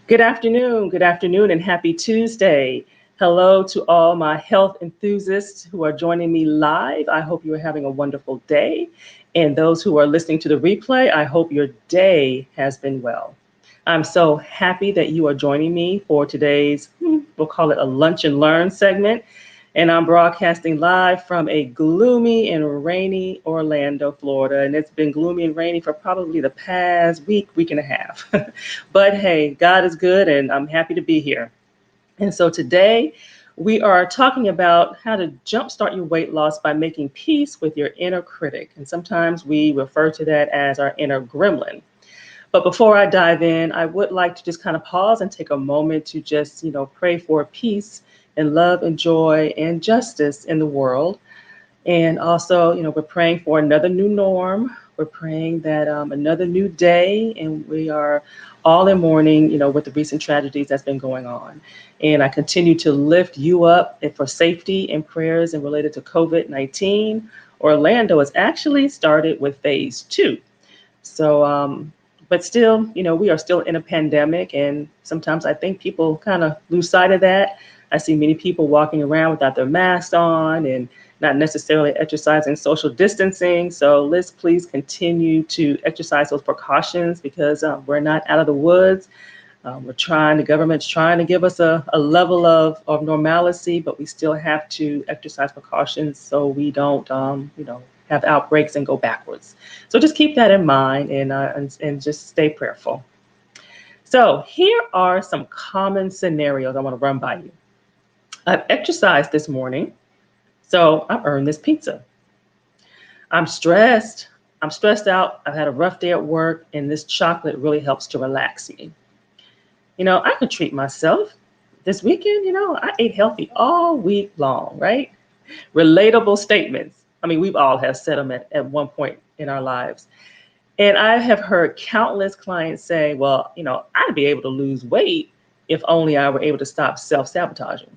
Good afternoon, and happy Tuesday. Hello to all my health enthusiasts who are joining me live. I hope you are having a wonderful day. And those who are listening to the replay, I hope your day has been well. I'm so happy that you are joining me for today's, we'll call it a lunch and learn segment. And I'm broadcasting live from a gloomy and rainy Orlando, Florida. And it's been gloomy and rainy for probably the past week and a half. But hey, God is good and I'm happy to be here. And so today we are talking about how to jumpstart your weight loss by making peace with your inner critic. And sometimes we refer to that as our inner gremlin. But before I dive in, I would like to just kind of pause and take a moment to just, pray for peace and love and joy and justice in the world. And also, we're praying for another new norm. We're praying that another new day, and we are all in mourning, with the recent tragedies that's been going on. And I continue to lift you up for safety and prayers and related to COVID-19. Orlando has actually started with phase two. So, but still, we are still in a pandemic, and sometimes I think people kind of lose sight of that. I see many people walking around without their masks on and not necessarily exercising social distancing. So let's please continue to exercise those precautions because we're not out of the woods. The government's trying to give us a level of normalcy, but we still have to exercise precautions so we don't, have outbreaks and go backwards. So just keep that in mind and just stay prayerful. So here are some common scenarios I want to run by you. I've exercised this morning, so I've earned this pizza. I'm stressed. I'm stressed out. I've had a rough day at work, and this chocolate really helps to relax me. I could treat myself. This weekend, I ate healthy all week long, right? Relatable statements. I mean, we've all have said them at one point in our lives. And I have heard countless clients say, well, I'd be able to lose weight if only I were able to stop self-sabotaging.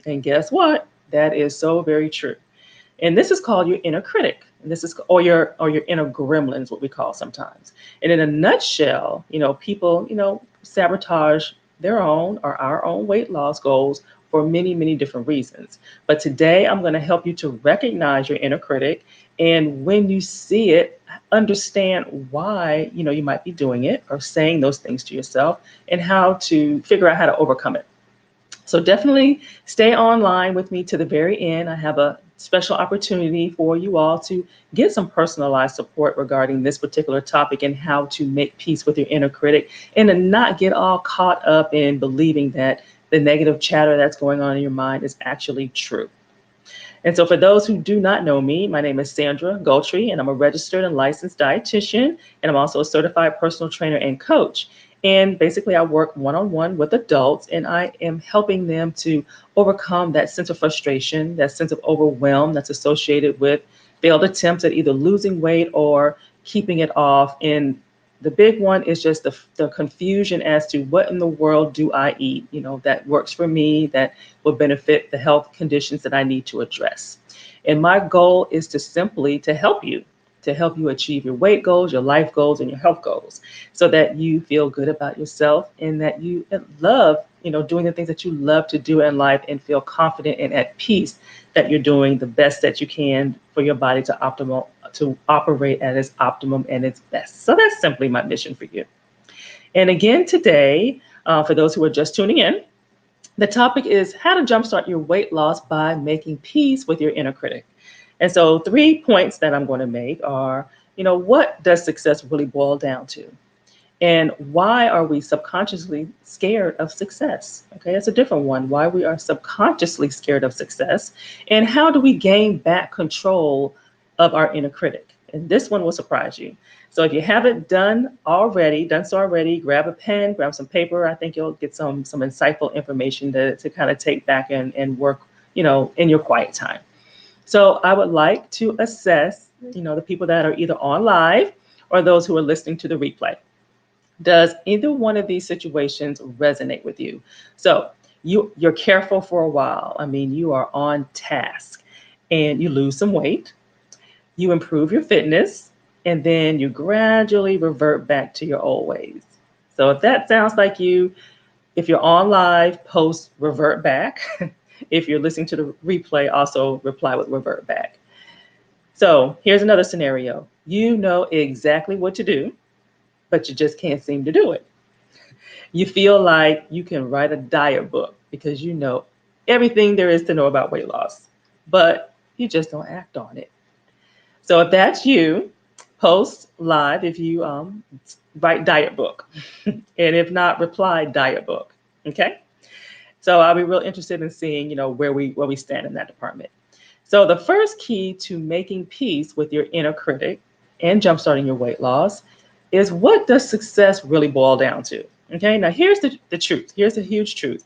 And guess what? That is so very true. And this is called your inner critic. And this is or your inner gremlin is what we call sometimes. And in a nutshell, people, sabotage their own or our own weight loss goals for many, many different reasons. But today I'm going to help you to recognize your inner critic. And when you see it, understand why, you might be doing it or saying those things to yourself and how to figure out how to overcome it. So definitely stay online with me to the very end. I have a special opportunity for you all to get some personalized support regarding this particular topic and how to make peace with your inner critic and to not get all caught up in believing that the negative chatter that's going on in your mind is actually true. And so, for those who do not know me, my name is Sandra Goltry, and I'm a registered and licensed dietitian, and I'm also a certified personal trainer and coach. And basically, I work one on one with adults, and I am helping them to overcome that sense of frustration, that sense of overwhelm that's associated with failed attempts at either losing weight or keeping it off. And the big one is just the confusion as to what in the world do I eat, that works for me, that will benefit the health conditions that I need to address. And my goal is to help you achieve your weight goals, your life goals, and your health goals so that you feel good about yourself and that you love, doing the things that you love to do in life and feel confident and at peace that you're doing the best that you can for your body to operate at its optimum and its best. So that's simply my mission for you. And again, today, for those who are just tuning in, the topic is how to jumpstart your weight loss by making peace with your inner critic. And so, 3 points that I'm going to make are, what does success really boil down to? And why are we subconsciously scared of success? Okay, that's a different one. Why we are subconsciously scared of success, and how do we gain back control of our inner critic? And this one will surprise you. So if you haven't done so already, grab a pen, grab some paper. I think you'll get some insightful information to kind of take back and work, in your quiet time. So I would like to assess, the people that are either on live or those who are listening to the replay. Does either one of these situations resonate with you? So you're careful for a while. I mean, you are on task and you lose some weight, you improve your fitness, and then you gradually revert back to your old ways. So if that sounds like you, if you're on live, post revert back. If you're listening to the replay, also reply with revert back. So here's another scenario. You know exactly what to do, but you just can't seem to do it. You feel like you can write a diet book because you know everything there is to know about weight loss, but you just don't act on it. So if that's you, post live if you write diet book, and if not, reply diet book. Okay. So I'll be real interested in seeing, where we stand in that department. So the first key to making peace with your inner critic and jumpstarting your weight loss is, what does success really boil down to? Okay, now here's the truth. Here's the huge truth.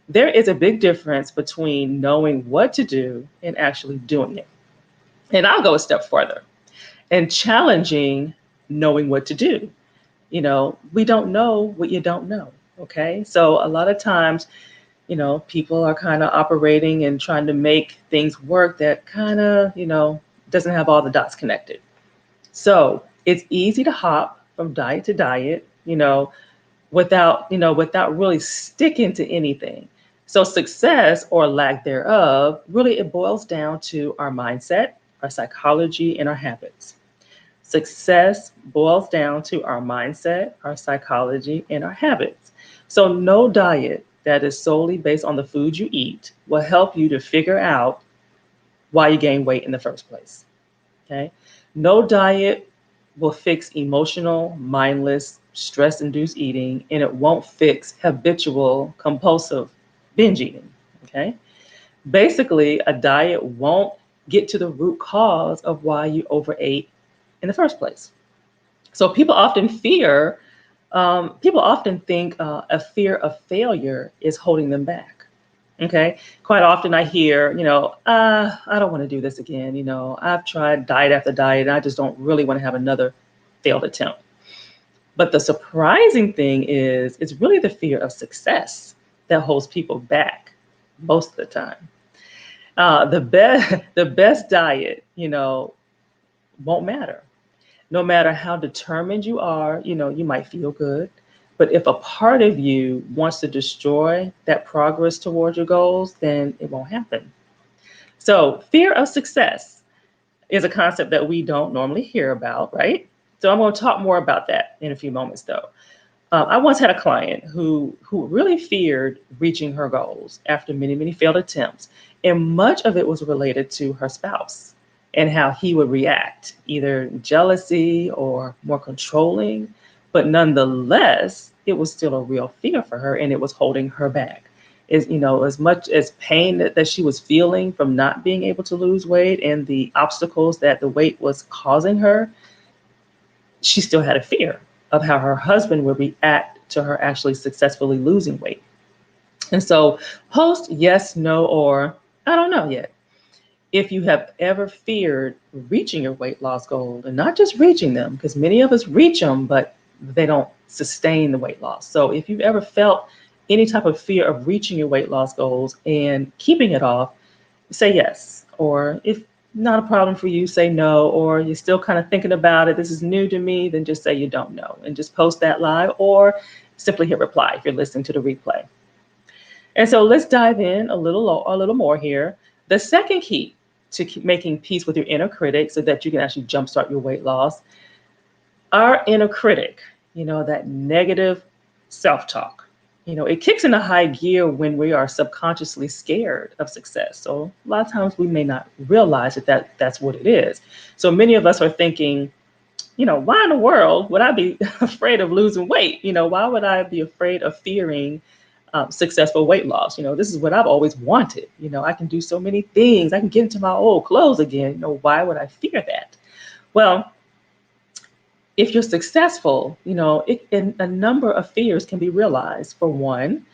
There is a big difference between knowing what to do and actually doing it. And I'll go a step further and challenging knowing what to do. We don't know what you don't know. Okay, so a lot of times, people are kind of operating and trying to make things work that kind of, doesn't have all the dots connected. So it's easy to hop from diet to diet, without really sticking to anything. So success or lack thereof, really it boils down to our mindset, our psychology, and our habits. Success boils down to our mindset, our psychology, and our habits. So, no diet that is solely based on the food you eat will help you to figure out why you gain weight in the first place. Okay. No diet will fix emotional, mindless, stress induced eating, and it won't fix habitual, compulsive binge eating. Okay. Basically, a diet won't get to the root cause of why you overate in the first place. So people often think a fear of failure is holding them back. Okay. Quite often I hear, I don't want to do this again. I've tried diet after diet and I just don't really want to have another failed attempt. But the surprising thing is, it's really the fear of success that holds people back most of the time. The best diet, won't matter. No matter how determined you are, you might feel good. But if a part of you wants to destroy that progress towards your goals, then it won't happen. So, fear of success is a concept that we don't normally hear about, right? So, I'm going to talk more about that in a few moments, though. I once had a client who really feared reaching her goals after many, many failed attempts, and much of it was related to her spouse and how he would react, either jealousy or more controlling. But nonetheless, it was still a real fear for her, and it was holding her back. As much as pain that she was feeling from not being able to lose weight and the obstacles that the weight was causing her, she still had a fear of how her husband would react to her actually successfully losing weight. And so, post yes, no, or I don't know yet. If you have ever feared reaching your weight loss goal, and not just reaching them, because many of us reach them, but they don't sustain the weight loss. So, if you've ever felt any type of fear of reaching your weight loss goals and keeping it off, say yes. Or if not a problem for you, say no. Or you're still kind of thinking about it, this is new to me, then just say you don't know and just post that live, or simply hit reply if you're listening to the replay. And so let's dive in a little more here. The second key to making peace with your inner critic so that you can actually jumpstart your weight loss, our inner critic, that negative self-talk. It kicks into high gear when we are subconsciously scared of success. So a lot of times we may not realize that's what it is. So many of us are thinking, why in the world would I be afraid of losing weight? Why would I be afraid of fearing successful weight loss? This is what I've always wanted. I can do so many things. I can get into my old clothes again. Why would I fear that? Well, if you're successful, a number of fears can be realized. For one,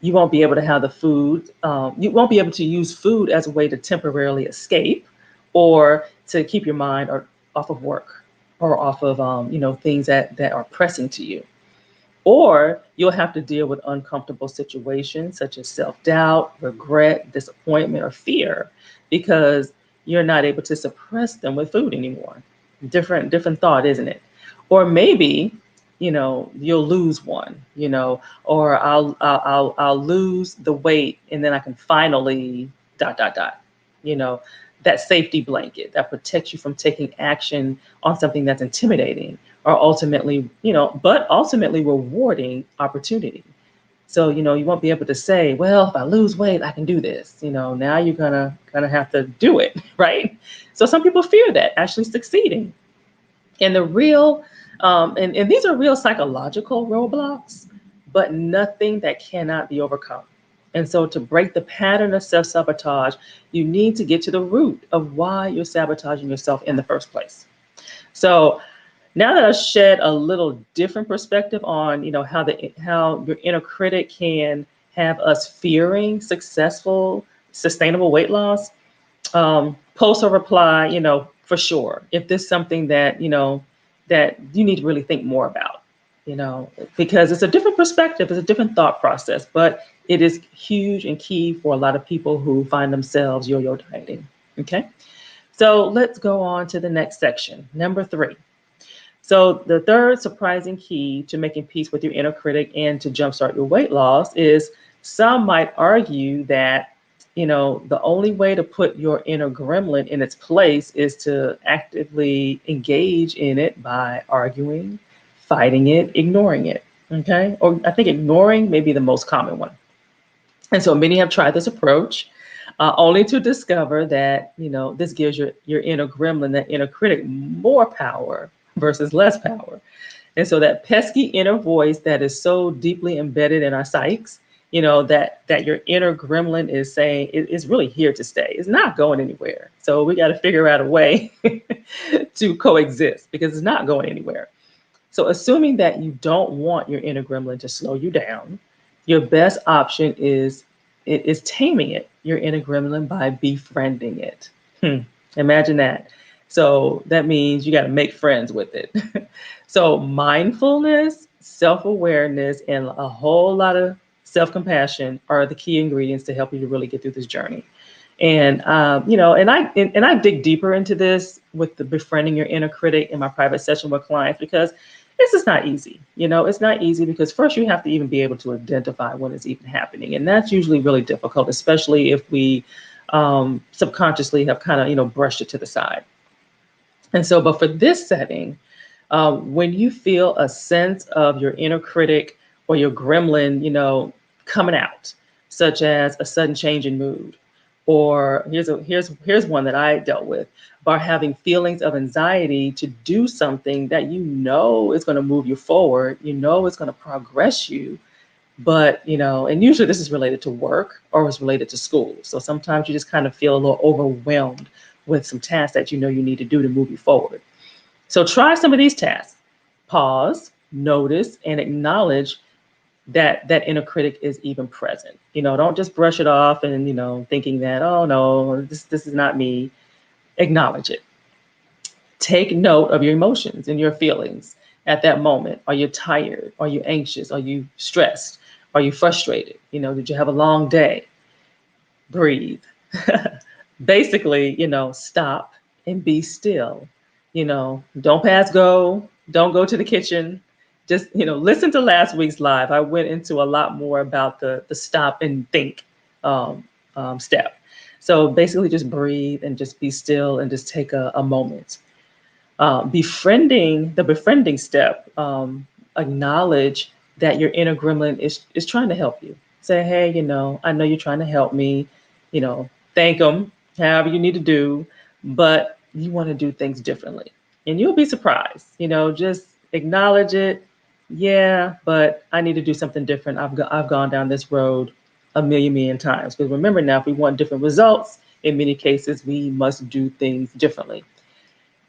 you won't be able to have the food, you won't be able to use food as a way to temporarily escape or to keep your mind off of work or off of, things that are pressing to you. Or you'll have to deal with uncomfortable situations such as self-doubt, regret, disappointment, or fear because you're not able to suppress them with food anymore. Different thought, isn't it? Or maybe you'll lose one, or I'll lose the weight and then I can finally dot dot dot, you know, that safety blanket that protects you from taking action on something that's intimidating or ultimately, but ultimately rewarding opportunity. So, you won't be able to say, well, if I lose weight, I can do this. Now you're gonna have to do it, right? So some people fear that actually succeeding. And the real, and these are real psychological roadblocks, but nothing that cannot be overcome. And so to break the pattern of self-sabotage, you need to get to the root of why you're sabotaging yourself in the first place. So now that I've shed a little different perspective on, how your inner critic can have us fearing successful, sustainable weight loss, post or reply, for sure. If this is something that you need to really think more about, because it's a different perspective, it's a different thought process, but it is huge and key for a lot of people who find themselves yo-yo dieting. Okay. So let's go on to the next section, number 3. So the third surprising key to making peace with your inner critic and to jumpstart your weight loss is some might argue that, the only way to put your inner gremlin in its place is to actively engage in it by arguing, fighting it, ignoring it. Okay. Or I think ignoring may be the most common one. And so many have tried this approach, only to discover that, this gives your inner gremlin, that inner critic, more power versus less power. And so that pesky inner voice that is so deeply embedded in our psyches, that your inner gremlin is saying is really here to stay. It's not going anywhere. So we got to figure out a way to coexist because it's not going anywhere. So assuming that you don't want your inner gremlin to slow you down, your best option is taming it, your inner gremlin, by befriending it. Imagine that. So that means you got to make friends with it. So mindfulness, self-awareness, and a whole lot of self-compassion are the key ingredients to help you to really get through this journey. And and I dig deeper into this with the befriending your inner critic in my private session with clients, because this is not easy. It's not easy because first you have to even be able to identify when it's even happening, and that's usually really difficult, especially if we subconsciously have kind of brushed it to the side. And so, but for this setting, when you feel a sense of your inner critic or your gremlin, coming out, such as a sudden change in mood, or here's one that I dealt with, by having feelings of anxiety to do something that is going to move you forward, it's going to progress you, but and usually this is related to work or it's related to school. So sometimes you just kind of feel a little overwhelmed with some tasks that you need to do to move you forward. So try some of these tasks. Pause, notice, and acknowledge that inner critic is even present. Don't just brush it off and thinking that, oh no, this is not me. Acknowledge it. Take note of your emotions and your feelings at that moment. Are you tired? Are you anxious? Are you stressed? Are you frustrated? Did you have a long day? Breathe. Basically, stop and be still. Don't pass go. Don't go to the kitchen. Just, listen to last week's live. I went into a lot more about the stop and think step. So basically, just breathe and just be still and just take a moment. The befriending step, acknowledge that your inner gremlin is trying to help you. Say, hey, I know you're trying to help me, thank them, however you need to do, but you want to do things differently. And you'll be surprised, just acknowledge it. Yeah, but I need to do something different. I've gone down this road a million times. Because remember now, if we want different results, in many cases, we must do things differently.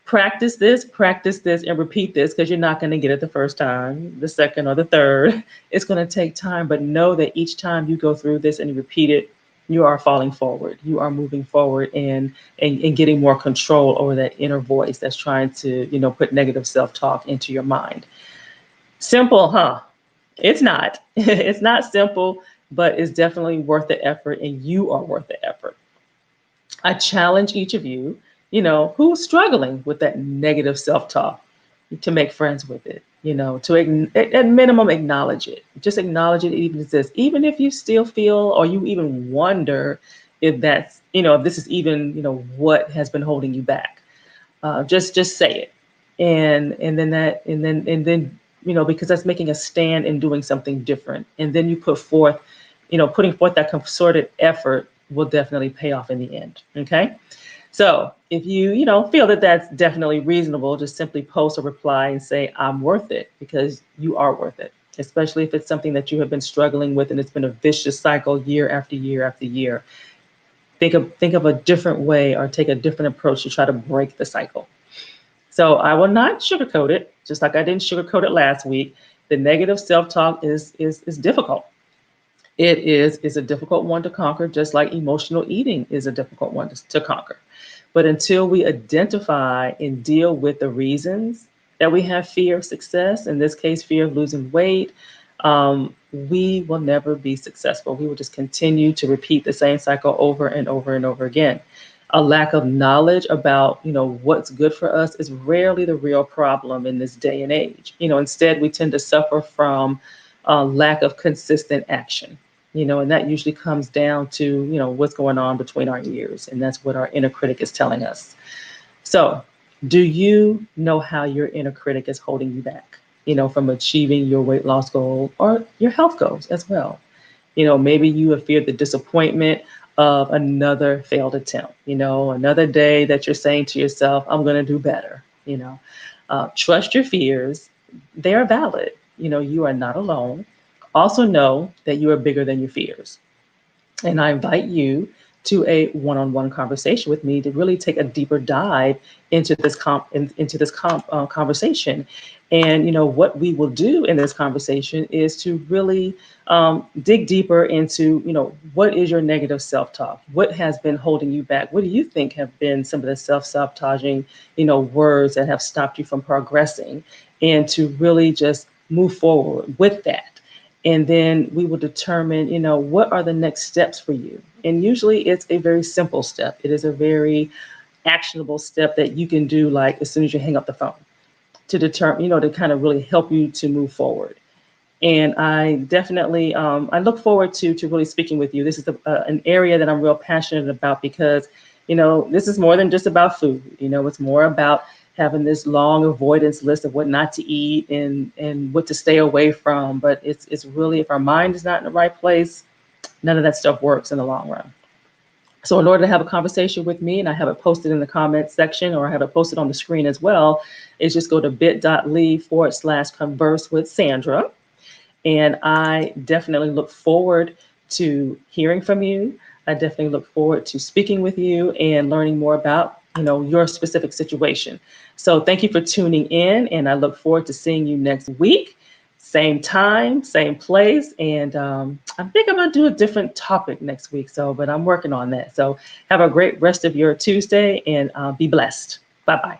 Practice this, and repeat this, because you're not going to get it the first time, the second, or the third. It's going to take time, but know that each time you go through this and you repeat it, you are falling forward. You are moving forward and getting more control over that inner voice that's trying to, put negative self-talk into your mind. Simple, huh? It's not. It's not simple, but it's definitely worth the effort, and you are worth the effort. I challenge each of you, who's struggling with that negative self talk, to make friends with it. at minimum acknowledge it. Just acknowledge it even exists. Even if you still feel or you even wonder if that's, if this is even, what has been holding you back. Just say it. And then because that's making a stand and doing something different. And then you putting forth that concerted effort will definitely pay off in the end. Okay. So if you feel that that's definitely reasonable, just simply post a reply and say, I'm worth it, because you are worth it, especially if it's something that you have been struggling with and it's been a vicious cycle year after year after year. Think of a different way or take a different approach to try to break the cycle. So I will not sugarcoat it, just like I didn't sugarcoat it last week. The negative self-talk is difficult. It is a difficult one to conquer, just like emotional eating is a difficult one to conquer. But until we identify and deal with the reasons that we have fear of success, in this case, fear of losing weight, we will never be successful. We will just continue to repeat the same cycle over and over and over again. A lack of knowledge about, what's good for us is rarely the real problem in this day and age. Instead, we tend to suffer from a lack of consistent action. And that usually comes down to, what's going on between our ears. And that's what our inner critic is telling us. So, do you know how your inner critic is holding you back, from achieving your weight loss goal or your health goals as well? Maybe you have feared the disappointment of another failed attempt, another day that you're saying to yourself, I'm going to do better. Trust your fears. They are valid. You are not alone. Also know that you are bigger than your fears. And I invite you to a one-on-one conversation with me to really take a deeper dive into this conversation. And what we will do in this conversation is to really dig deeper into what is your negative self-talk, what has been holding you back, what do you think have been some of the self-sabotaging words that have stopped you from progressing, and to really just move forward with that. And then we will determine, what are the next steps for you. And usually it's a very simple step. It is a very actionable step that you can do like as soon as you hang up the phone, to determine, to kind of really help you to move forward. And I definitely, I look forward to really speaking with you. This is an area that I'm real passionate about, because, this is more than just about food. It's more about having this long avoidance list of what not to eat and what to stay away from. But it's really, if our mind is not in the right place, none of that stuff works in the long run. So in order to have a conversation with me, and I have it posted in the comments section, or I have it posted on the screen as well, is just go to bit.ly/converse with Sandra. And I definitely look forward to hearing from you. I definitely look forward to speaking with you and learning more about, your specific situation. So thank you for tuning in, and I look forward to seeing you next week. Same time, same place. And I think I'm going to do a different topic next week. But I'm working on that. So have a great rest of your Tuesday, and be blessed. Bye-bye.